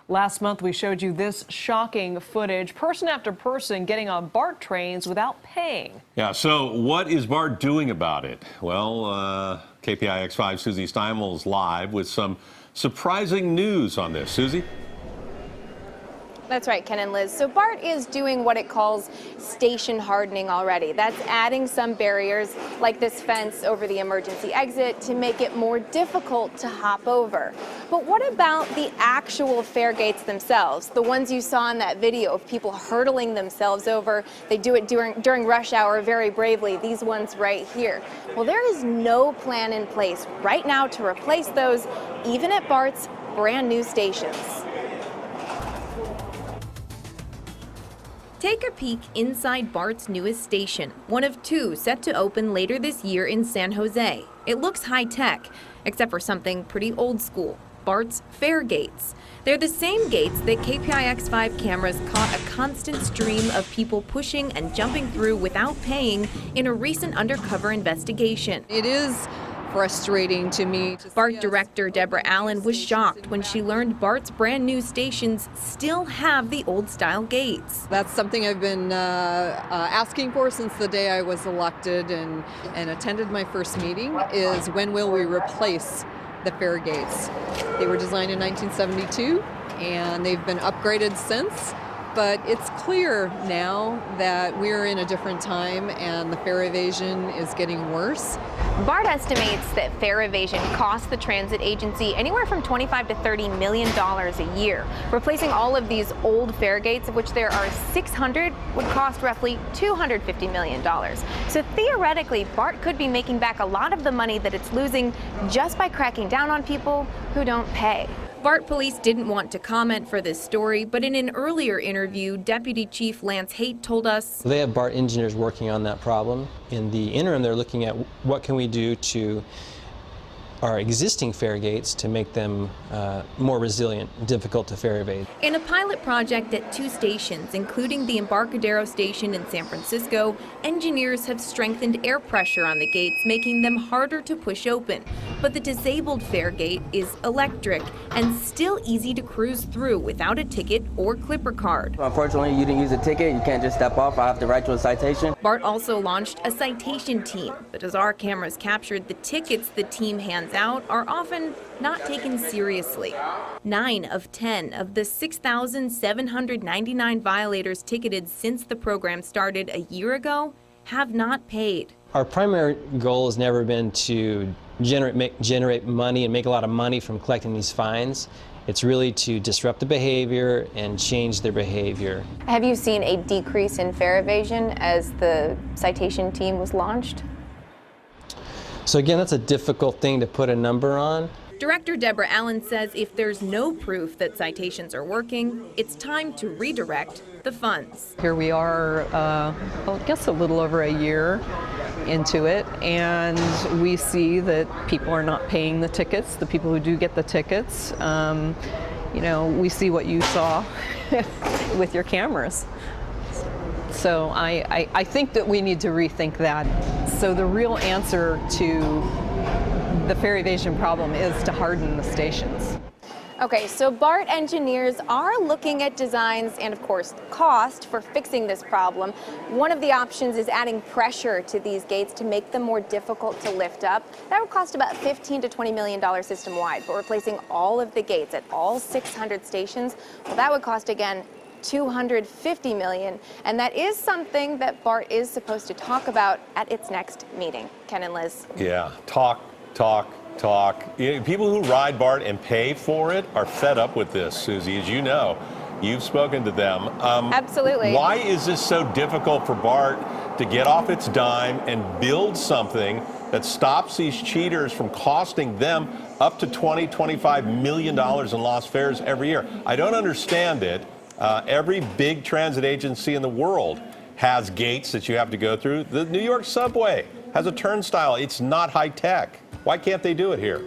Last month, we showed you this shocking footage, person after person getting on BART trains without paying. Yeah, so what is BART doing about it? Well, KPIX 5 Susie Steimle is live with some surprising news on this. Susie? That's right, Ken and Liz. So BART is doing what it calls station hardening already. That's adding some barriers like this fence over the emergency exit to make it more difficult to hop over. But what about the actual fare gates themselves? The ones you saw in that video of people hurtling themselves over. They do it during rush hour very bravely, these ones right here. Well, there is no plan in place right now to replace those, even at BART's brand new stations. Take a peek inside BART's newest station, one of two set to open later this year in San Jose. It looks high-tech, except for something pretty old school, BART's fare gates. They're the same gates that KPIX 5 cameras caught a constant stream of people pushing and jumping through without paying in a recent undercover investigation. It is frustrating to me. BART director Deborah Allen was shocked when she learned BART's brand new stations still have the old style gates. That's something I've been asking for since the day I was elected and attended my first meeting, is when will we replace the fare gates? They were designed in 1972 and they've been upgraded since. But it's clear now that we're in a different time and the fare evasion is getting worse. BART estimates that fare evasion costs the transit agency anywhere from $25 to $30 million a year. Replacing all of these old fare gates, of which there are 600, would cost roughly $250 million. So theoretically, BART could be making back a lot of the money that it's losing just by cracking down on people who don't pay. BART police didn't want to comment for this story, but in an earlier interview, Deputy Chief Lance Haight told us they have BART engineers working on that problem. In the interim, they're looking at what can we do to our existing fare gates to make them more resilient, difficult to fare evade. In a pilot project at two stations, including the Embarcadero station in San Francisco, engineers have strengthened air pressure on the gates, making them harder to push open. But the disabled fare gate is electric and still easy to cruise through without a ticket or clipper card. Unfortunately, you didn't use a ticket. You can't just step off. I have to write you a citation. BART also launched a citation team, but as our cameras captured, the tickets the team hands out are often not taken seriously. 9 of 10 of the 6,799 violators ticketed since the program started a year ago have not paid. Our primary goal has never been to generate money and make a lot of money from collecting these fines. It's really to disrupt the behavior and change their behavior. Have you seen a decrease in fare evasion as the citation team was launched? So again, that's a difficult thing to put a number on. Director Deborah Allen says if there's no proof that citations are working, it's time to redirect the funds. Here we are, I guess a little over a year into it, and we see that people are not paying the tickets, the people who do get the tickets. You know, we see what you saw with your cameras. So I think that we need to rethink that. So the real answer to the fare evasion problem is to harden the stations. Okay, so BART engineers are looking at designs and, of course, cost for fixing this problem. One of the options is adding pressure to these gates to make them more difficult to lift up. That would cost about $15 to $20 million system-wide, but replacing all of the gates at all 600 stations, well, that would cost, again, $250 million, and that is something that BART is supposed to talk about at its next meeting. Ken and Liz. Yeah, talk. People who ride BART and pay for it are fed up with this, Susie, as you know. You've spoken to them. Absolutely. Why is this so difficult for BART to get off its dime and build something that stops these cheaters from costing them up to $20–25 million in lost fares every year? I don't understand it. Every big transit agency in the world has gates that you have to go through. The New York subway has a turnstile. It's not high tech. Why can't they do it here?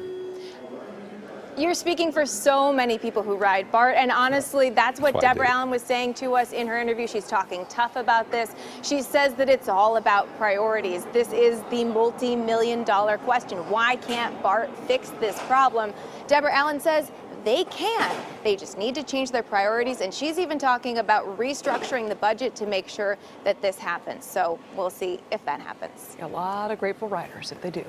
You're speaking for so many people who ride BART, and honestly, that's what Deborah Allen was saying to us in her interview. She's talking tough about this. She says that it's all about priorities. This is the multi-million-dollar question. Why can't BART fix this problem? Deborah Allen says they can. They just need to change their priorities, and she's even talking about restructuring the budget to make sure that this happens. So we'll see if that happens. A lot of grateful riders if they do.